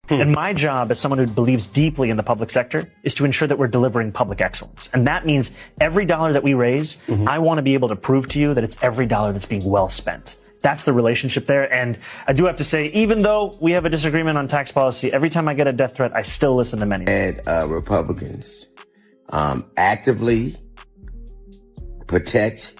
And my job as someone who believes deeply in the public sector is to ensure that we're delivering public excellence. And that means every dollar that we raise, I want to be able to prove to you that it's every dollar that's being well spent. That's the relationship there. And I do have to say, even though we have a disagreement on tax policy, every time I get a death threat, I still listen to many. And Republicans actively protect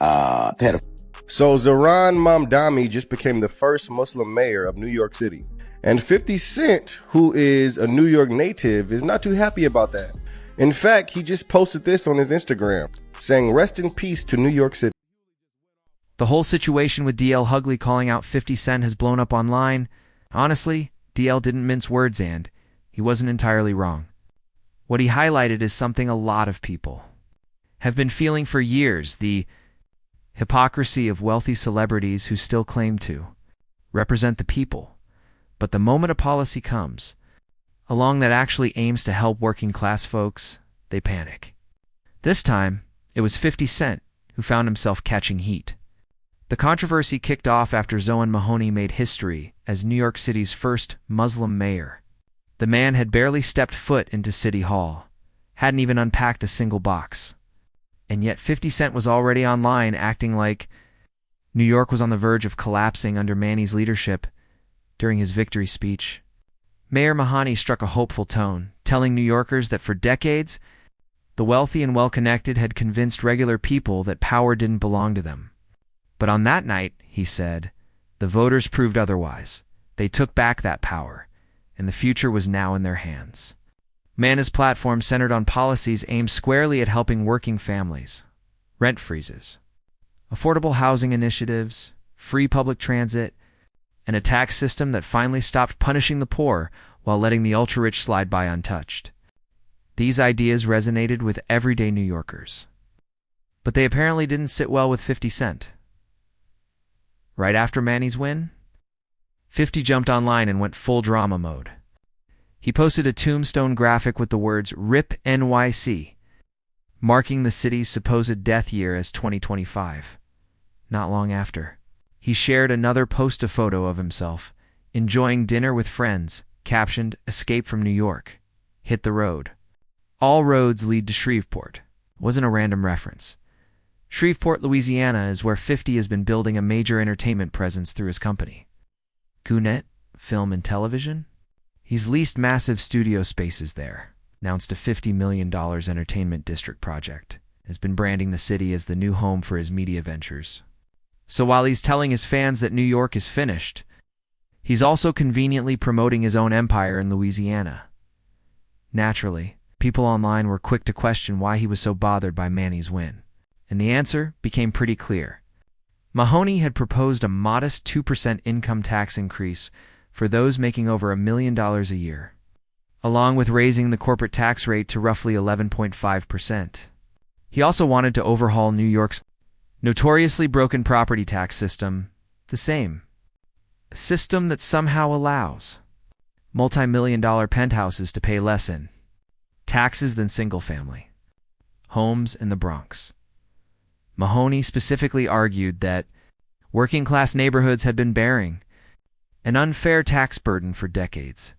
pedophiles. So Zohran Mamdani just became the first Muslim mayor of New York City. And 50 Cent, who is a New York native, is not too happy about that. In fact, he just posted this on his Instagram, saying, "Rest in peace to New York City." The whole situation with DL Hughley calling out 50 Cent has blown up online. Honestly, DL didn't mince words, and he wasn't entirely wrong. What he highlighted is something a lot of people have been feeling for years: the hypocrisy of wealthy celebrities who still claim to represent the people. But the moment a policy comes along that actually aims to help working class folks, they panic. This time, it was 50 Cent who found himself catching heat. The controversy kicked off after Zohran Mamdani made history as New York City's first Muslim mayor. The man had barely stepped foot into City Hall, hadn't even unpacked a single box. And yet 50 Cent was already online acting like New York was on the verge of collapsing under Manny's leadership during his victory speech. Mayor Mamdani struck a hopeful tone, telling New Yorkers that for decades, the wealthy and well-connected had convinced regular people that power didn't belong to them. But on that night, he said, the voters proved otherwise. They took back that power, and the future was now in their hands. Manny's platform centered on policies aimed squarely at helping working families: rent freezes, affordable housing initiatives, free public transit, and a tax system that finally stopped punishing the poor while letting the ultra-rich slide by untouched. These ideas resonated with everyday New Yorkers. But they apparently didn't sit well with 50 Cent. Right after Manny's win, 50 jumped online and went full drama mode. He posted a tombstone graphic with the words "RIP NYC," marking the city's supposed death year as 2025. Not long after, he shared another post photo of himself enjoying dinner with friends, captioned, "Escape from New York. Hit the road. All roads lead to Shreveport." Wasn't a random reference. Shreveport, Louisiana is where 50 has been building a major entertainment presence through his company, Gannett Film and Television. He's leased massive studio spaces there, announced a $50 million entertainment district project, has been branding the city as the new home for his media ventures. So while he's telling his fans that New York is finished, he's also conveniently promoting his own empire in Louisiana. Naturally, people online were quick to question why he was so bothered by Manny's win. And the answer became pretty clear. Mamdani had proposed a modest 2% income tax increase for those making over $1 million a year, along with raising the corporate tax rate to roughly 11.5%. He also wanted to overhaul New York's notoriously broken property tax system, the same. A system that somehow allows multi-million-dollar penthouses to pay less in taxes than single-family homes in the Bronx. Mamdani specifically argued that working-class neighborhoods had been bearing an unfair tax burden for decades,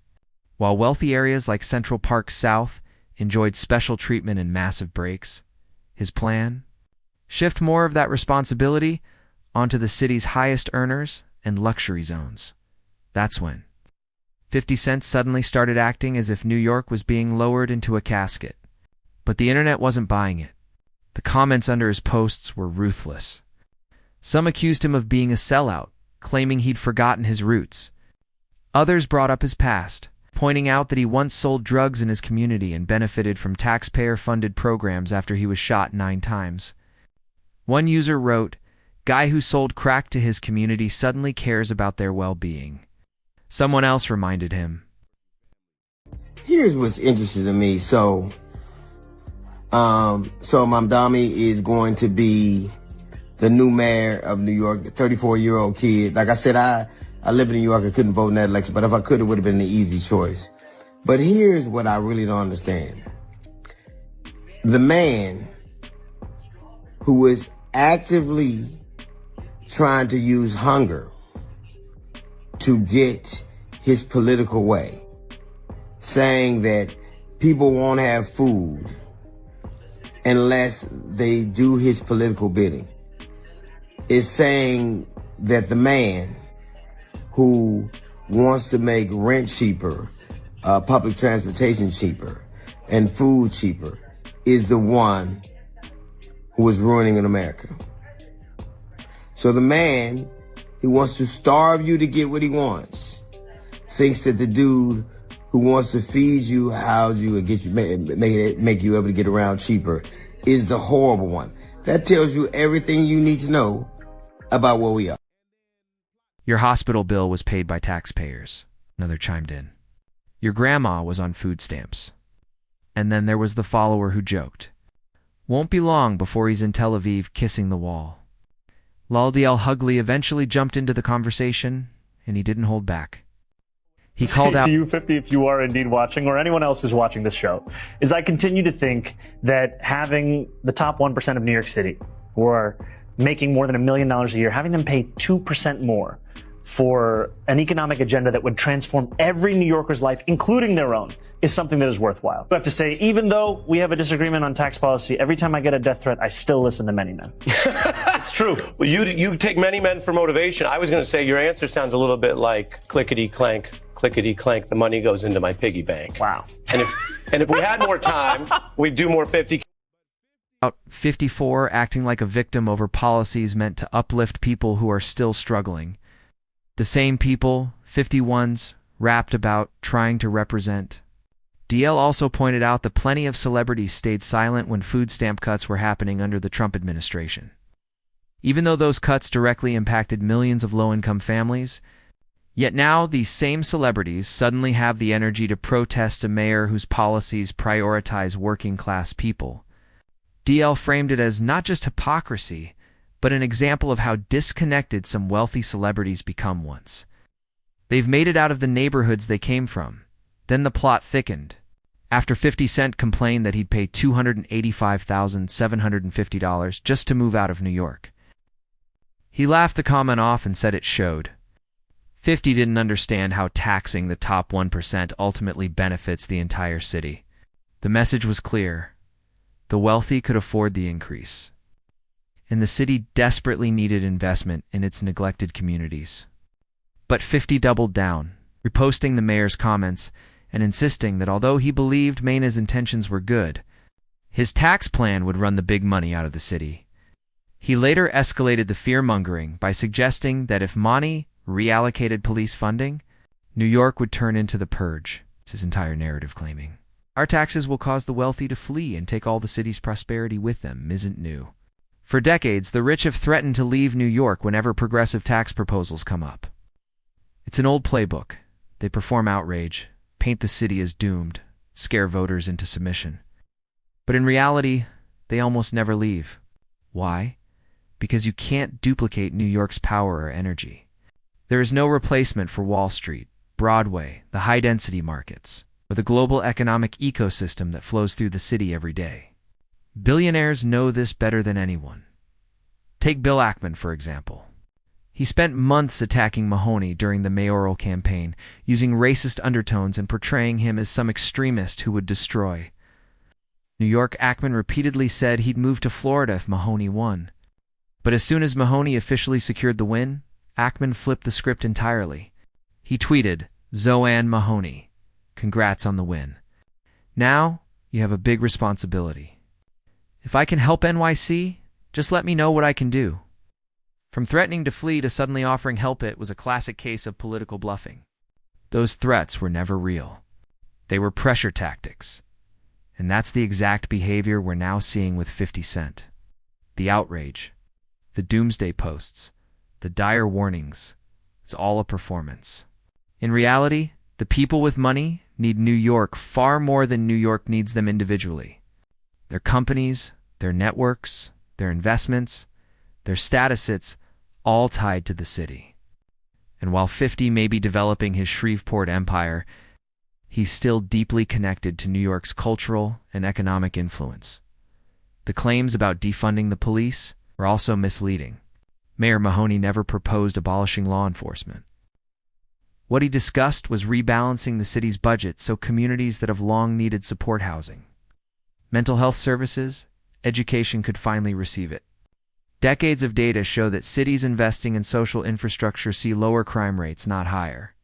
while wealthy areas like Central Park South enjoyed special treatment and massive breaks. His plan? Shift more of that responsibility onto the city's highest earners and luxury zones. That's when 50 Cent suddenly started acting as if New York was being lowered into a casket. But the internet wasn't buying it. The comments under his posts were ruthless. Some accused him of being a sellout, claiming he'd forgotten his roots. Others brought up his past, pointing out that he once sold drugs in his community and benefited from taxpayer-funded programs after he was shot 9 times. One user wrote, "Guy who sold crack to his community suddenly cares about their well-being." Someone else reminded him, Here's what's interesting to me. So Mamdani is going to be the new mayor of New York, the 34-year-old kid. Like I said, I live in New York. I couldn't vote in that election, but if I could, it would have been an easy choice. But here's what I really don't understand. The man who is actively trying to use hunger to get his political way, saying that people won't have food unless they do his political bidding, is saying that the man who wants to make rent cheaper, public transportation cheaper, and food cheaper is the one who is ruining America. So the man who wants to starve you to get what he wants thinks that the dude who wants to feed you, house you, and get you, make you able to get around cheaper is the horrible one. That tells you everything you need to know about where we are. Your hospital bill was paid by taxpayers. Another chimed in. Your grandma was on food stamps. And then there was the follower who joked. Won't be long before he's in Tel Aviv kissing the wall. DL Hughley eventually jumped into the conversation, and he didn't hold back. He called out to you, 50, if you are indeed watching, or anyone else who's watching this show, is I continue to think that having the top 1% of New York City, who are making more than $1 million a year, having them pay 2% more for an economic agenda that would transform every New Yorker's life, including their own, is something that is worthwhile. I have to say, even though we have a disagreement on tax policy, every time I get a death threat, I still listen to Many Men. It's true. Well, you take Many Men for motivation. I was going to say your answer sounds a little bit like clickety clank, the money goes into my piggy bank. Wow. And if we had more time, we'd do more 50. 54 acting like a victim over policies meant to uplift people who are still struggling. The same people, 51s, rapped about trying to represent. DL also pointed out that plenty of celebrities stayed silent when food stamp cuts were happening under the Trump administration. Even though those cuts directly impacted millions of low-income families, yet now these same celebrities suddenly have the energy to protest a mayor whose policies prioritize working-class people. DL framed it as not just hypocrisy, but an example of how disconnected some wealthy celebrities become once. They've made it out of the neighborhoods they came from. Then the plot thickened. After 50 Cent complained that he'd pay $285,750 just to move out of New York. He laughed the comment off and said it showed. 50 didn't understand how taxing the top 1% ultimately benefits the entire city. The message was clear. The wealthy could afford the increase, and the city desperately needed investment in its neglected communities. But 50 doubled down, reposting the mayor's comments and insisting that although he believed Maina's intentions were good, his tax plan would run the big money out of the city. He later escalated the fear-mongering by suggesting that if Mani reallocated police funding, New York would turn into the purge, his entire narrative claiming. Our taxes will cause the wealthy to flee and take all the city's prosperity with them isn't new. For decades, the rich have threatened to leave New York whenever progressive tax proposals come up. It's an old playbook. They perform outrage, paint the city as doomed, scare voters into submission. But in reality, they almost never leave. Why? Because you can't duplicate New York's power or energy. There is no replacement for Wall Street, Broadway, the high-density markets, or the global economic ecosystem that flows through the city every day. Billionaires know this better than anyone. Take Bill Ackman, for example. He spent months attacking Mahoney during the mayoral campaign, using racist undertones and portraying him as some extremist who would destroy. New York Ackman repeatedly said he'd move to Florida if Mahoney won. But as soon as Mahoney officially secured the win, Ackman flipped the script entirely. He tweeted, "Zohran Mamdani. Congrats on the win. Now, you have a big responsibility. If I can help NYC, just let me know what I can do." From threatening to flee to suddenly offering help, it was a classic case of political bluffing. Those threats were never real. They were pressure tactics. And that's the exact behavior we're now seeing with 50 Cent. The outrage, the doomsday posts, the dire warnings, it's all a performance. In reality, the people with money need New York far more than New York needs them individually. Their companies, their networks, their investments, their status, it's all tied to the city. And while 50 may be developing his Shreveport empire, he's still deeply connected to New York's cultural and economic influence. The claims about defunding the police are also misleading. Mayor Mahoney never proposed abolishing law enforcement. What he discussed was rebalancing the city's budget so communities that have long needed support housing, mental health services, education could finally receive it. Decades of data show that cities investing in social infrastructure see lower crime rates, not higher.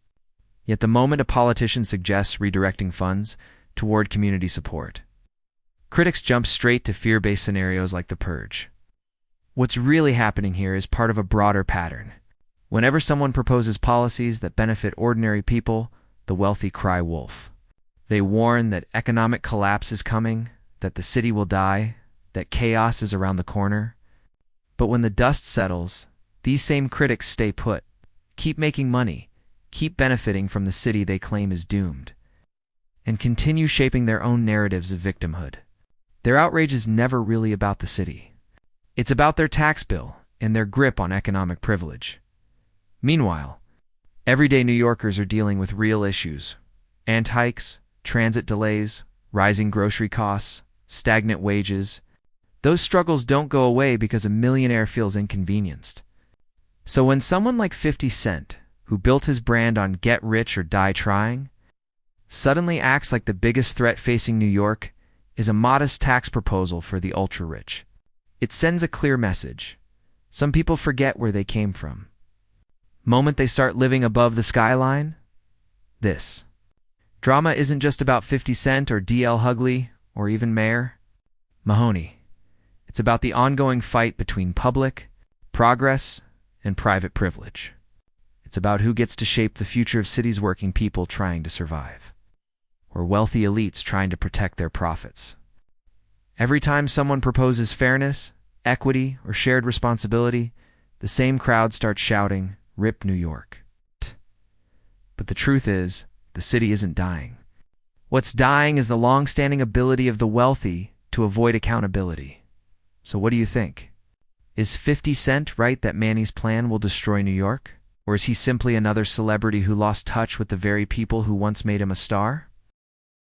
Yet the moment a politician suggests redirecting funds toward community support, critics jump straight to fear-based scenarios like the purge. What's really happening here is part of a broader pattern. Whenever someone proposes policies that benefit ordinary people, the wealthy cry wolf. They warn that economic collapse is coming, that the city will die, that chaos is around the corner. But when the dust settles, these same critics stay put, keep making money, keep benefiting from the city they claim is doomed, and continue shaping their own narratives of victimhood. Their outrage is never really about the city. It's about their tax bill and their grip on economic privilege. Meanwhile, everyday New Yorkers are dealing with real issues: rent hikes, transit delays, rising grocery costs, stagnant wages. Those struggles don't go away because a millionaire feels inconvenienced. So when someone like 50 Cent, who built his brand on get rich or die trying, suddenly acts like the biggest threat facing New York is a modest tax proposal for the ultra-rich, it sends a clear message. Some people forget where they came from. Moment they start living above the skyline, this drama isn't just about 50 Cent or DL Hughley or even Mayor Mahoney. It's about the ongoing fight between public progress and private privilege. It's about who gets to shape the future of cities' working people trying to survive, or wealthy elites trying to protect their profits. Every time someone proposes fairness, equity, or shared responsibility, the same crowd starts shouting, "Rip New York." But the truth is, the city isn't dying. What's dying is the long-standing ability of the wealthy to avoid accountability. So what do you think? Is 50 Cent right that Manny's plan will destroy New York? Or is he simply another celebrity who lost touch with the very people who once made him a star?